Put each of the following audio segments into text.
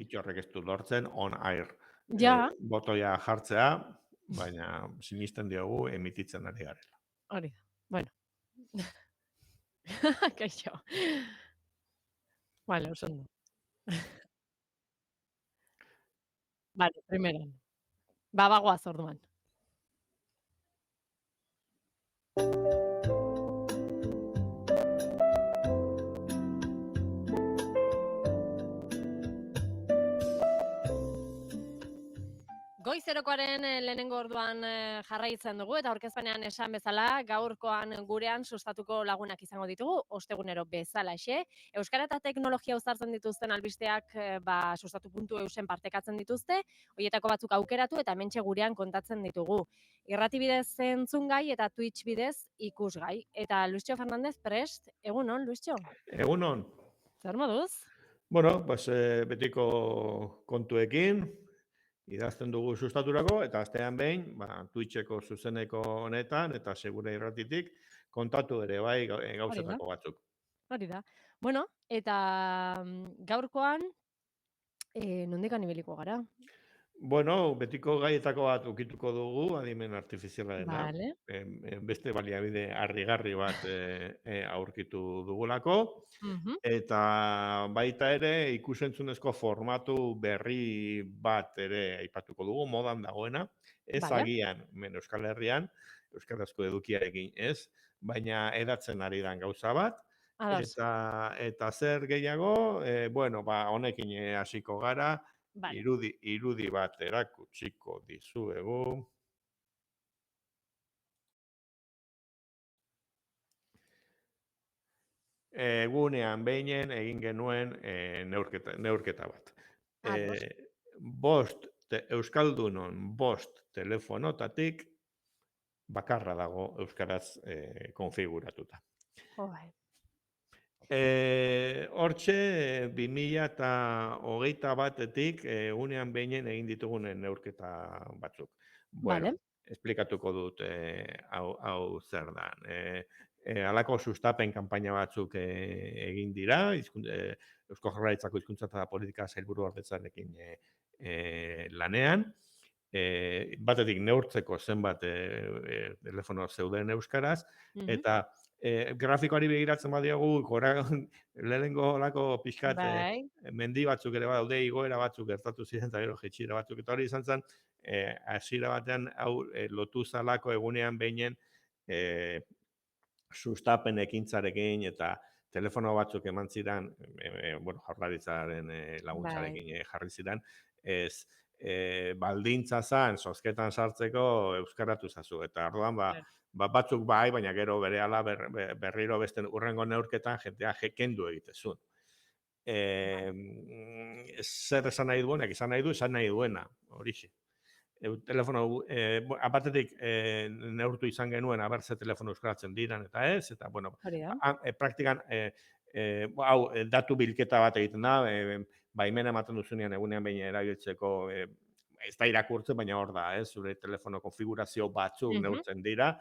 Twitch horrek ez du lortzen on-air Ja, botoia jartzea, baina sinisten diogu emititzen ari garela. hori da. Bueno. Kaixo. Vale, oso ondo. Vale, primeran. Bagoaz orduan. Goizerokoaren lehenengo orduan jarraitzen dugu eta aurkezpenean esan bezala gaurkoan gurean sustatuko lagunak izango ditugu, ostegunero bezalaxe. Euskara eta teknologia uztartzen dituzten albisteak sustatu.eusen partekatzen dituzte, horietako batzuk aukeratu eta hementxe gurean kontatzen ditugu. Irrati bidez entzungai eta Twitch bidez ikusgai. Eta Luisio Fernandez prest, egunon, Luisio? Egunon. Zer moduz? Bueno, pues, betiko kontuekin, idazten dugu sustaturako, eta astean behin, Twitcheko zuzeneko honetan, eta segure irratitik, kontatu ere bai gauzetako batzuk. Hori da. Bueno, eta gaurkoan, nondikan ibiliko gara? Bueno, betiko gaietako bat ukituko dugu, adimen artifizialarena. Vale. Beste baliabide harrigarri bat aurkitu dugulako. Eta baita ere, ikusentzunezko formatu berri bat ere aipatuko dugu, modan dagoena. Ez agian, Euskal Herrian, euskarazko edukiarekin ez, baina edatzen ari dan gauza bat. Eta zer gehiago, honekin hasiko gara, irudi bat erakutsiko dizuegu. Egunean behinen egin genuen neurketa bat. Euskaldunon 5 telefonotatik bakarra dago euskaraz konfiguratuta. Hortxe, 2021-etik egunean behinen egin ditugunen neurketa batzuk. Bueno, esplikatuko dut hau zer da. Halako sustapen kanpaina batzuk egin dira, Eusko Jaurlaritzako Hizkuntza eta Politika Sailburuordetzarekin lanean. Batetik neurtzeko zenbat telefono zeuden euskaraz, eta grafikoari begiratzen badiogu, lehenengo olako pixkat mendi batzuk ere badaude, igoera batzuk gertatu ziren, eta gero jetxira batzuk, eta hori izan zen, hasiera batean hau lotu zalako egunean behinen sustapen ekintzarekin eta telefono batzuk eman ziren, Jaurlaritzaren laguntzarekin jarri ziren, baldintza zan, zozketan sartzeko euskaratu zazu. Eta orduan, batzuk bai, baina gero berehala berriro beste urrengo neurketan jentea kendu egitezun. Zer esan nahi duenak, esan nahi duena, horixe. Telefono, apatetik neurtu izan genuen, abertze telefono euskaratzen diran eta ez, eta, praktikan, datu bilketa bat egiten da, baimena ematen duzunean egunean behin erabiltzeko, ez da irakurtzen, baina hor da, zure telefono konfigurazio batzuk neurtzen dira,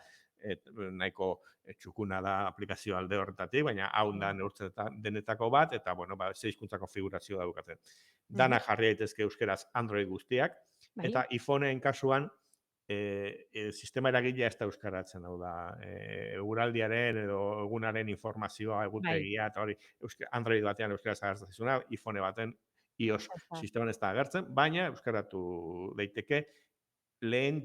nahiko txukuna da aplikazio alde horretatik, baina hau da neurtzen denetako bat, eta, ze hizkuntza konfigurazio daukaten. Dana jarri daitezke euskeraz Android guztiak, eta iPhoneen kasuan, sistema eragilea ez da euskaratzen, hau da, eguraldiaren edo egunaren informazioa, egutegia, eta hori, Android batean euskaraz agertzen zizuna, iPhone baten iOS sisteman ez da agertzen, baina euskaratu daiteke lehen,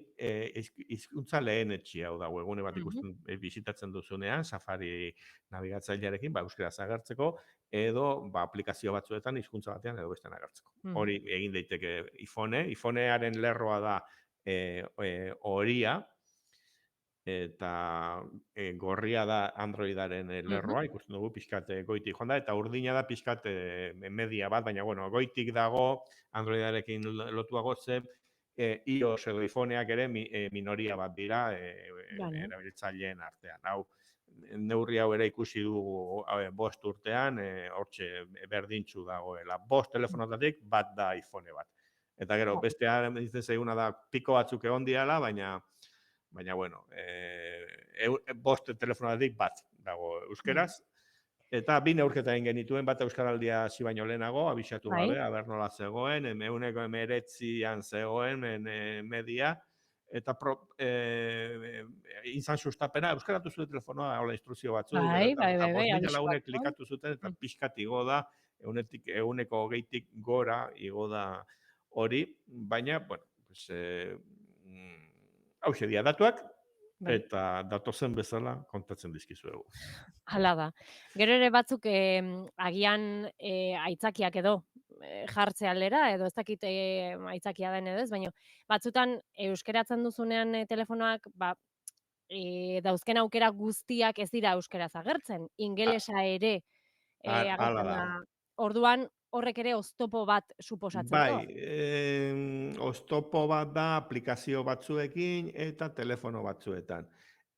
hizkuntza lehen etxia, hau da, webgune bat ikusten bizitatzen duzunean, Safari nabigatzailearekin, euskaraz agertzeko, edo aplikazio batzuetan hizkuntza batean edo bestean agertzeko. Hori egin daiteke iPhonearen lerroa da horia, eta gorria da Androidaren lerroa, ikusten dugu pixkat goitik joan da, eta urdina da pixkat media bat, baina goitik dago Androidarekin lotuago zen, iOS edo iPhoneak ere minoria bat dira erabiltzaileen artean. Hau, neurri hau ere ikusi dugu 5 urtean, hortxe berdintzu dagoela. 5 telefonotatik bat da iPhone bat. Eta gero, bestea ditzen zaiguna da piko batzuk egon diala, baina 5 telefonotatik bat dago euskeraz, Eta bi neurketa egin genituen, bat Euskaraldia hasi baino lehenago, abisatu Bai. gabe, aber nola zegoen, 19 zegoen media, eta izan sustapena, euskaratu zuen telefonoa, hola instrukzio batzuk, Bai, bai, bai, bai, 5.000 abisu lagunek batzuk. klikatu zuten, eta pixkat igo da, eguneko hogeitik gora igo da hori, baina, bueno, pues, hauxe dia datuak, Bai. eta datozen bezala kontatzen dizkizuegu. Hala da. Gero ere batzuk agian aitzakiak edo jartze aldera, edo ez dakit aitzakia den edo ez, baina batzutan euskeratzen duzunean telefonoak, ba, dauzken aukera guztiak ez dira euskaraz agertzen, ingelesa ere Hala agertzen da. da. Orduan horrek ere oztopo bat suposatzen du. Bai, oztopo bat da aplikazio batzuekin eta telefono batzuetan.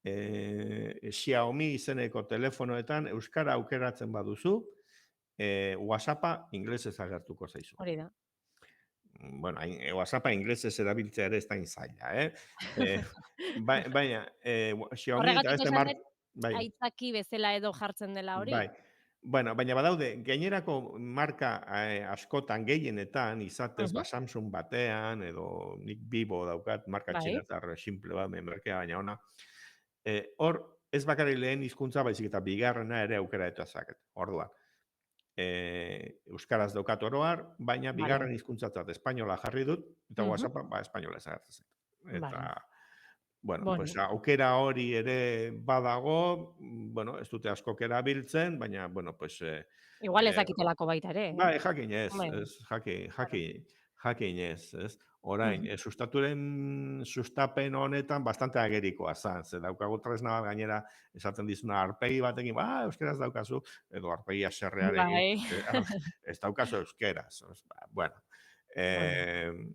Xiaomi izeneko telefonoetan euskara aukeratzen baduzu, WhatsAppa inglesez agertuko zaizu. Hori da. Bueno, WhatsAppa inglesez erabiltzea ere ez da zaila, eh? Baina, Xiaomi eta Horregatik beste esan dut bai. aitzaki bezala edo jartzen dela hori. Bai. Bueno, baina badaude, gainerako marka askotan gehienetan, izatez, Mhm. Samsung batean, edo nik Vivo daukat, marka Bai. txinetar simple bat, merkea baina ona. Hor, ez bakarrik lehen hizkuntza baizik eta bigarrena ere aukera zaket. Orduan, euskaraz daukat oro har, baina Vale. bigarren hizkuntzatzat espainola jarri dut, eta Mhm. WhatsAppa, espainola ez agertzen zait. Vale. Eta, bueno, pues Bueno, aukera hori ere badago, bueno, ez dute askok erabiltzen, baina, bueno, pues... igual ez dakitelako baita ere, Bai, jakin ez, Hombre, claro. jakin ez. Orain, Mhm. sustapen honetan bastante agerikoa zan, ze daukagu tresna bat gainera esaten dizuna arpegi batekin, euskeraz daukazu, edo arpegi aserrearekin, Bai. ez daukazu euskeraz. Bueno, Bueno,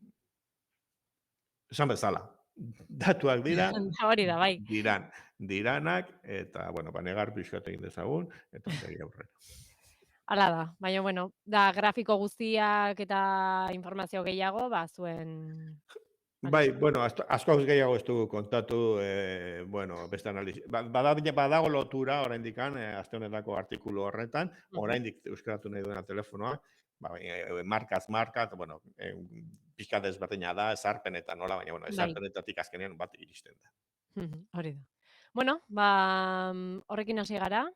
esan bezala, datuak dira, hori da, bai. diranak, eta, bueno, negar pixkat egin dezagun, eta segi aurrera. Hala da, baina bueno, da grafiko guztiak eta informazio gehiago, ba zuen Bai, anexo. bueno, askoz gehiago ez dugu kontatu, bueno, beste analizi. Badago lotura, oraindikan, aste honetako artikulu horretan, Mhm. oraindik euskaratu nahi duena telefonoa, markaz marka, bueno, pixka desberdina da, ezarpenetan nola, baina, bueno, Bai. ezarpenetatik azkenean bat iristen da. Hori da. Bueno, ba, horrekin hasi gara,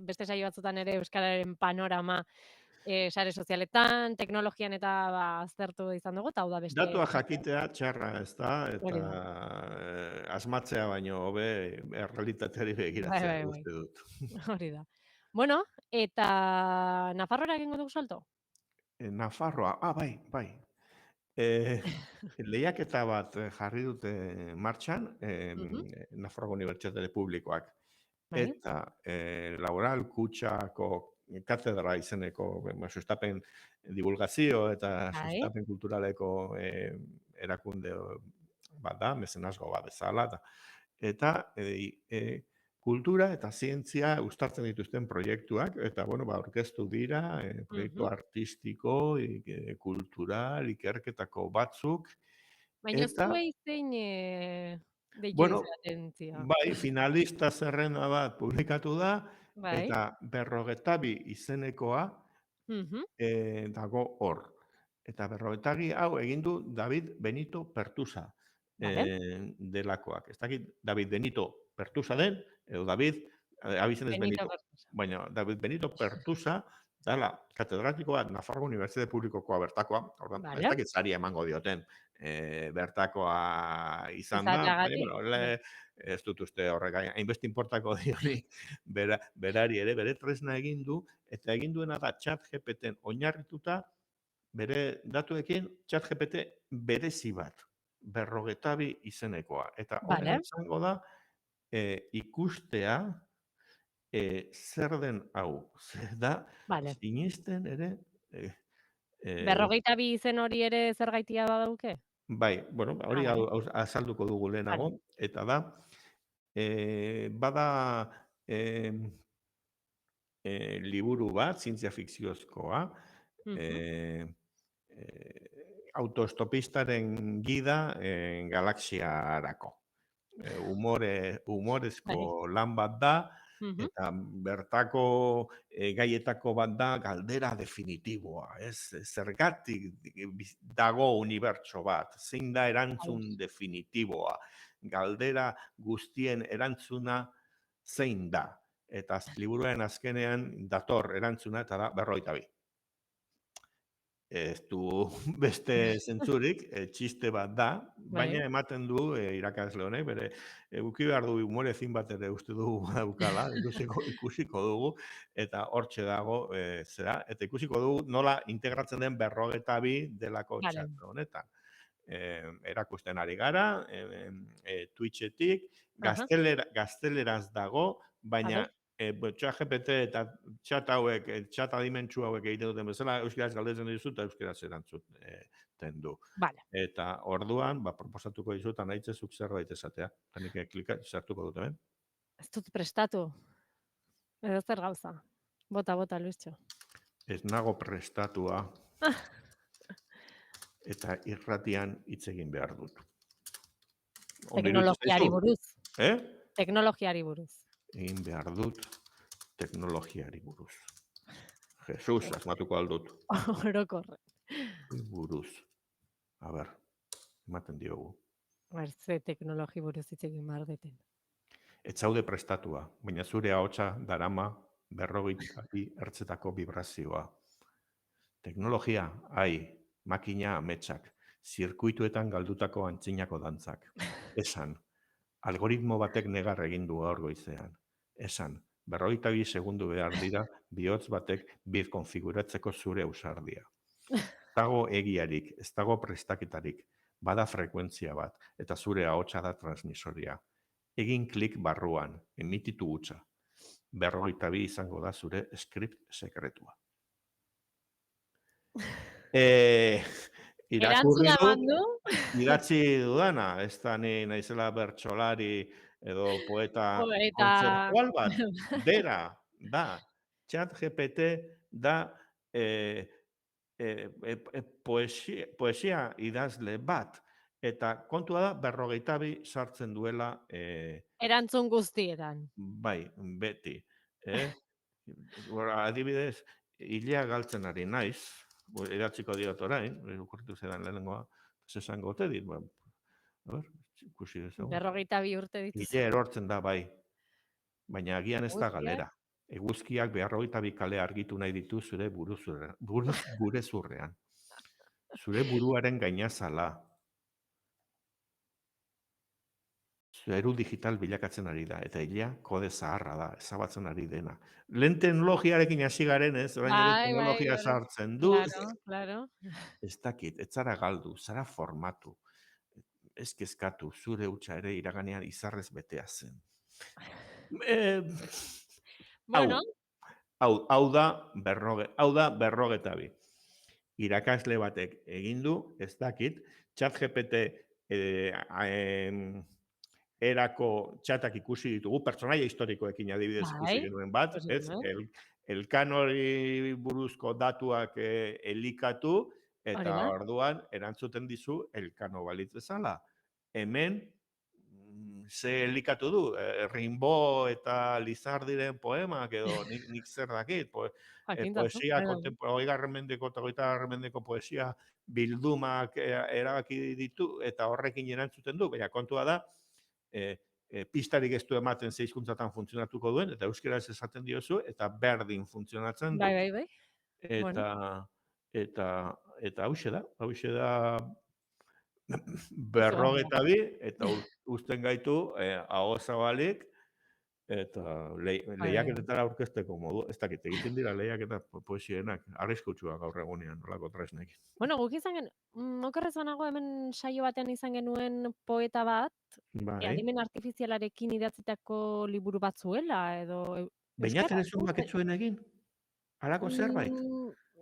beste saio batzutan ere euskararen panorama, sare sozialetan, teknologian eta ba aztertu izan dugu, eta hau da beste Datua jakitea txarra ez da, eta hori da. asmatzea baino hobe errealitateari Bai, begiratzea, bai, bai. uste dut. Hori da. Bueno, eta Nafarroara egingo dugu salto? Nafarroa, bai. Eh, lehiaketa bat jarri dute martxan, Mhm. Nafarroako Unibertsitate Publikoak, Bai, eta Laboral Kutxako katedra izeneko sustapen divulgazio eta bai. sustapen kulturaleko erakunde bat da, mezenazgo bat bezala, eta kultura eta zientzia uztartzen dituzten proiektuak, eta, bueno, aurkeztu dira, proiektu Mhm. artistiko, kultural, ikerketako batzuk, Baina eta, zuei zein deitu bueno, dizu atentzioa? bai, finalista zerrenda bat publikatu da, Bai. eta 52 izenekoa Mhm. dago hor. Eta 52 hau egin du David Benito Pertusa Vale. delakoak. Ez dakit David Benito Pertusa den, edo David, abizenez Benito Benito. Bertosa. Baina David Benito Pertusa, dala, katedratikoa, Nafarroako Unibertsitate Publikokoa bertakoa, ordan, ez Vale. dakit saria emango dioten, bertakoa izan da, baina, Izateagatik. bueno, Bai. ez dut uste horrek, hainbeste importako dionik, berari ere, bere tresna egin du, eta egin duena da chat GPT-en oinarrituta, bere datuekin ChatGPT berezi bat, 52 izenekoa. Eta horrela Vale. izango da ikustea zer den hau. Zer da, Vale. sinisten ere, eh, eh, 52 izen hori ere zergaitia badauke? bai, bueno, Ah, hori vale. azalduko dugu Vale. lehenago, eta da, bada liburu bat, zientzia fikziozkoa, Mhm. eh, autoestopistaren gida galaxiarako. Humorezko Bai. lan bat da, Eta bertako gaietako bat da galdera definitiboa, ez? Zergatik dago unibertso bat, zein da erantzun definitiboa, galdera guztien erantzuna zein da. Eta liburuaren azkenean dator erantzuna eta da 52. Ez du beste zentzurik, txiste bat da, baina ematen du irakasle honek, bere eduki behar du humore fin bat ere uste dugu daukala, ikusiko dugu, eta hortxe dago zera, eta ikusiko dugu nola integratzen den 52 delako txat honetan. Erakusten ari gara, Twitchetik, gazteleraz dago, baina ChatGPT eta chat hauek, chat adimentsu hauek egiten duten bezala, euskaraz galdetzen dizu eta euskaraz erantzuten du. Eta orduan, proposatuko dizut, anaitzezuk zerbait esatea. Tanik sartuko dut, hemen? Ez dut prestatu. Edo zer gauza. Bota, Luistxo. Ez nago prestatua. Eta irratian hitz egin behar dut. Teknologiari buruz. Eh? Teknologiari buruz. Egin behar dut teknologiari buruz. Jesus, asmatuko aldut. Orokorre. Buruz. A ber, ematen diogu. Ze teknologi buruz hitz egin behar deten. Ez zaude prestatua, baina zure ahotsa darama 52 hertzetako vibrazioa. Teknologia, makina ametsak, zirkuituetan galdutako antzinako dantzak. Esan, algoritmo batek negar egin du gaur goizean. Esan, 52 segundu behar dira bihotz batek birkonfiguratzeko zure ausardia. Dago egiarik, ez dago prestaketarik, bada frekuentzia bat, eta zure ahotsa da transmisoria. Egin klik barruan, emititu hutsa. 52 izango da zure script sekretua. Irakurri dut, idatzi dudana, ez da ni naizela bertsolari edo poeta kontzeptual bat, bera, da, ChatGPT da poesia idazle bat, eta kontua da 52 sartzen duela erantzun guztietan. Bai, beti. Adibidez, hilea galtzen ari naiz, idatziko diot orain, ukurtu zedan lehenengoa, esango ote dit, ikusi dezagun. 52 urte dituzu. Hilea erortzen da, bai, baina agian ez da galera. Eguzkiak 52 kale argitu nahi ditu zure burezurrean. Zure buruaren gainazala. Zeru digital bilakatzen ari da, eta hilea kode zaharra da, ezabatzen ari dena. Lehen teknologiarekin hasi garen, ez? Orain ere teknologia sartzen du. Claro. Ez dakit, ez zara galdu, zara formatu. Ez kezkatu, zure hutsa ere iraganean izarrez betea zen. Hau da 52. Irakasle batek egin du, ez dakit, ChatGPT erako txatak ikusi ditugu, pertsonaia historikoekin adibidez ikusi genuen bat, ez? Elkanori buruzko datuak elikatu, eta orduan erantzuten dizu Elkano balitz bezala. Hemen, ze elikatu du? Rimbaud eta Lizardiren poemak edo nik zer dakit, poesia kontemporaigarren mendeko eta 20. mendeko poesia bildumak erabaki ditu, eta horrekin erantzuten du, baina kontua da, pistarik ez du ematen ze hizkuntzatan funtzionatuko duen, eta euskaraz esaten diozu, eta berdin funtzionatzen du. Bai. Eta hauxe da 52, eta uzten gaitu aho zabalik, eta lehiaketetara aurkezteko modu, ez dakit, egiten dira lehiaketa poesienak, arriskutsuak gaur egunean, nolako tresnek. Bueno, guk izan genuen, okerrez banago hemen saio batean izan genuen poeta bat, adimen artifizialarekin idatzitako liburu bat zuela, edo... Baina telezumak ez zuen egin? Halako zerbait?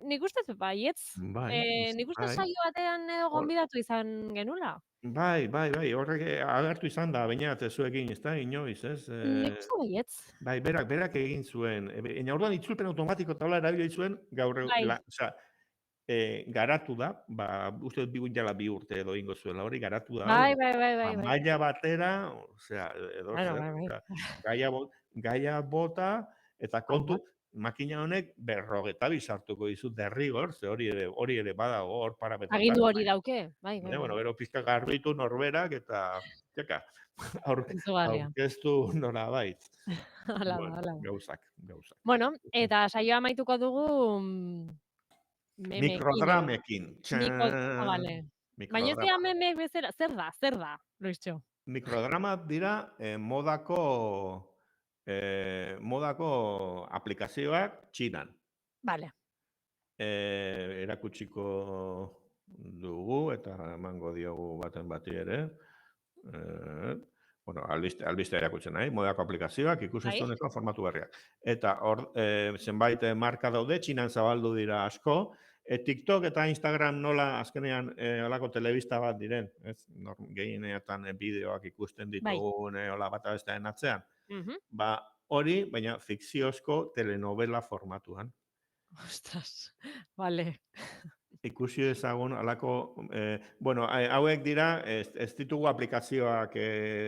Nik uste baietz. Nik uste saio batean edo gonbidatu izan genula. Bai, horrek agertu izan da, baina zuekin, ez da, inoiz, ez? Nik uste baietz. Bai, berak egin zuen. Orduan itzulpen automatiko taula erabili zuen, gaur, garatu da, uste dut 2 urte edo ingo zuela, hori garatu da. Bai. Maila batera, edo, gaia bota, eta kontu, makina honek 52 sartuko dizu derrigor, ze hori ere badago hor parametroetan. Agindu hori dauke, bai. Bueno, gero pizka garbitu norberak eta aurkeztu nolabait. Hala da. Gauzak. Bueno, eta saioa amaituko dugu mikrodramekin. Vale. Baina ez dira memek bezala, zer da, Luistxo? Mikrodrama dira modako aplikazioak Txinan. Vale. Erakutsiko dugu eta emango diogu baten bati ere. Bueno, albiste erakutzen nahi, modako aplikazioak, ikuseztuneko formatu berriak. Eta hor, zenbait marka daude, Txinan zabaldu dira asko, TikTok eta Instagram nola azkenean olako telebista bat diren, gehienetan bideoak ikusten ditugun hola bat abestearen atzean. Ba, hori, baina fikziozko telenovela formatuan. Ostras, vale. Ikusi dezagun, alako, bueno, hauek dira, ez ditugu aplikazioak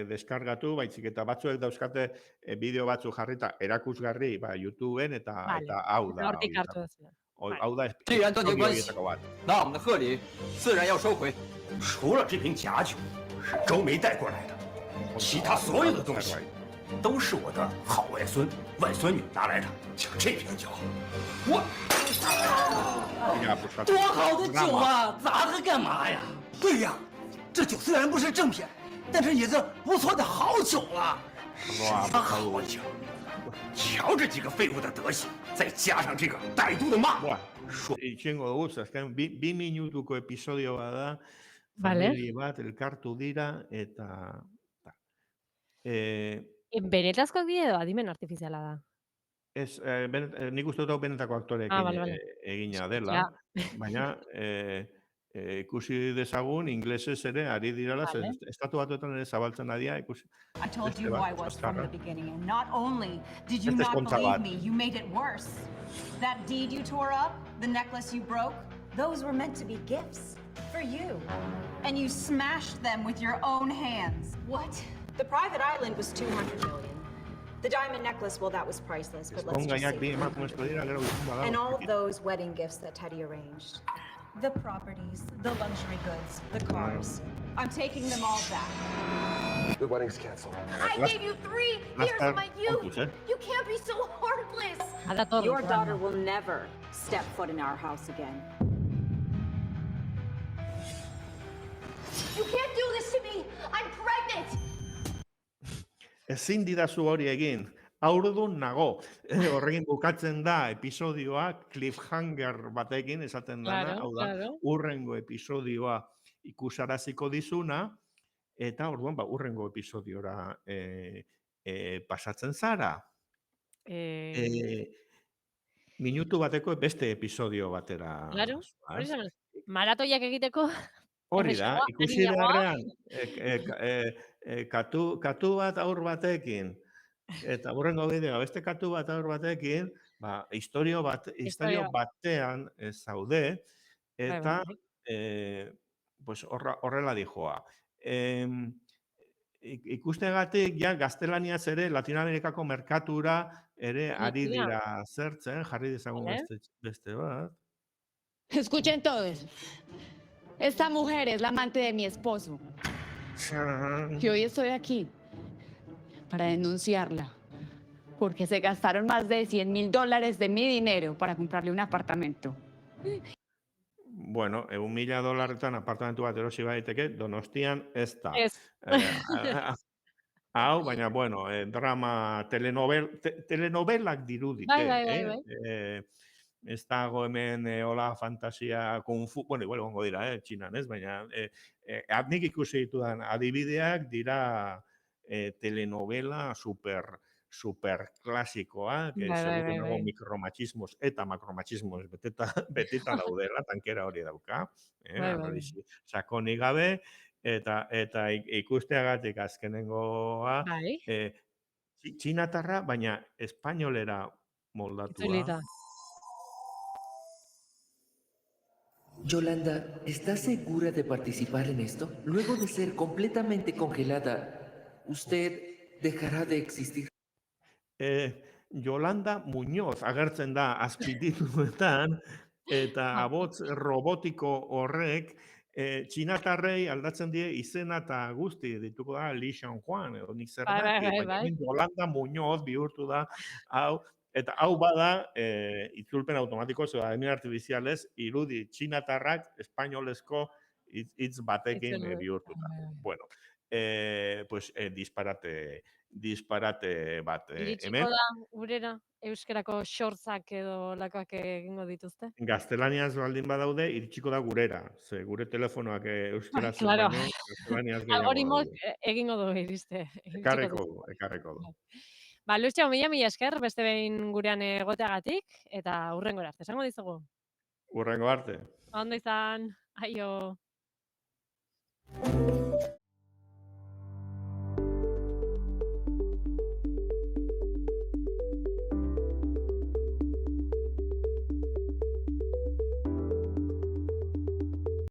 deskargatu, baizik eta batzuek dauzkate bideo batzu jarrita erakusgarri, YouTubeen, eta hau da. Hortik hartu ez. 既然断绝关系，那我们的贺礼自然要收回。除了这瓶假酒是周梅带过来的，其他所有的东西都是我的好外孙、外孙女拿来的。像这瓶酒，我多好的酒啊，砸它干嘛呀？对呀，这酒虽然不是正品，但是也是不错的好酒了。什么好酒？瞧这几个废物的德行，再加上这个歹毒的骂，itxengo dugu, azken 2 minutuko episodio bada, familia bat elkartu dira, eta... Benetazkoak dira edo adimen artifiziala da? Ez, nik uste dut benetako aktorekin egina dela, baina ikusi dezagun, inglesez ere, ari dirala, estatu batuetan ere zabaltzen adia, ikusi... I told you who I was from the beginning, and not only did you not believe me, you made it worse. That deed you tore up, the necklace you broke, those were meant to be gifts for you. And you smashed them with your own hands. What? The private island was 200 million. The diamond necklace, well, that was priceless, but let's just say... And all of those wedding gifts that Teddy arranged. The properties, the luxury goods, the cars. I'm taking them all back. The wedding's canceled. I gave you 3 years of my youth. You can't be so heartless. Your daughter will never step foot in our house again. You can't do this to me. I'm pregnant. Ezin didazu hori egin. Aurdun nago. Horrekin bukatzen da episodioa cliffhanger batekin esaten dana, hau da, urrengo episodioa ikusaraziko dizuna, eta orduan, urrengo episodiora pasatzen zara. Minutu bateko beste episodio batera. Claro, maratoiak egiteko. Hori da, ikusi beharrean, katu bat aur batekin, eta burrengo bideo, beste katu bat aur batekin, historio batean zaude, eta horrela dijoa. Ikustegatik, gaztelaniaz ere, Latinoamerikako merkatura ere ari dira zertzen, jarri dezagun beste bat. Escuchen todos. Esta mujer es la amante de mi esposo. Y hoy estoy aquí para denunciarla. Porque se gastaron más de $100,000 de mi dinero para comprarle un apartamento. Bueno, $1,000 apartamentu bat erosi baiteke, Donostian ez da. Hau, baina, bueno, drama, telenovelak dirudik. Ez dago hemen hola fantasia, kung fu, bueno, igual gongo dira, Txinan, ez? Baina, nik ikusi ditudan adibideak dira telenovela super klasikoa, que seguro nago mikromachismos eta makromachismos betita daudela, tankera hori dauka, sakonik gabe, eta ikusteagatik azkenengoa, txinatarra, baina espainolera moldatua. Yolanda, ¿estás segura de participar en esto? Luego de ser completamente congelada, ¿usted dejará de existir? Yolanda Muñoz agertzen da azpitituluetan, eta abots robotiko horrek txinatarrei aldatzen die izena eta guzti, dituko da Li Xiaojuan, edo nik zer daki, baina hemen Yolanda Muñoz bihurtu da, hau, eta hau bada itzulpen automatiko, zeudaden artifizialez, irudi txinatarrak espainolezko hitz batekin bihurtu da. Bueno, pues disparate bat. Iritsiko da, gurera, euskerako xortzak edo lakoak egingo dituzte? Gaztelaniaz baldin badaude, iritsiko da gurera. Ze gure telefonoak euskeraz baino, gaztelaniaz gehiago. Algoritmok egingo du iriste. Ekarreko du. Ba, Lustxo, mila esker, beste behin gurean egoteagatik, eta hurrengora arte, esango dizugu. Hurrengo arte. Ondo izan, aio.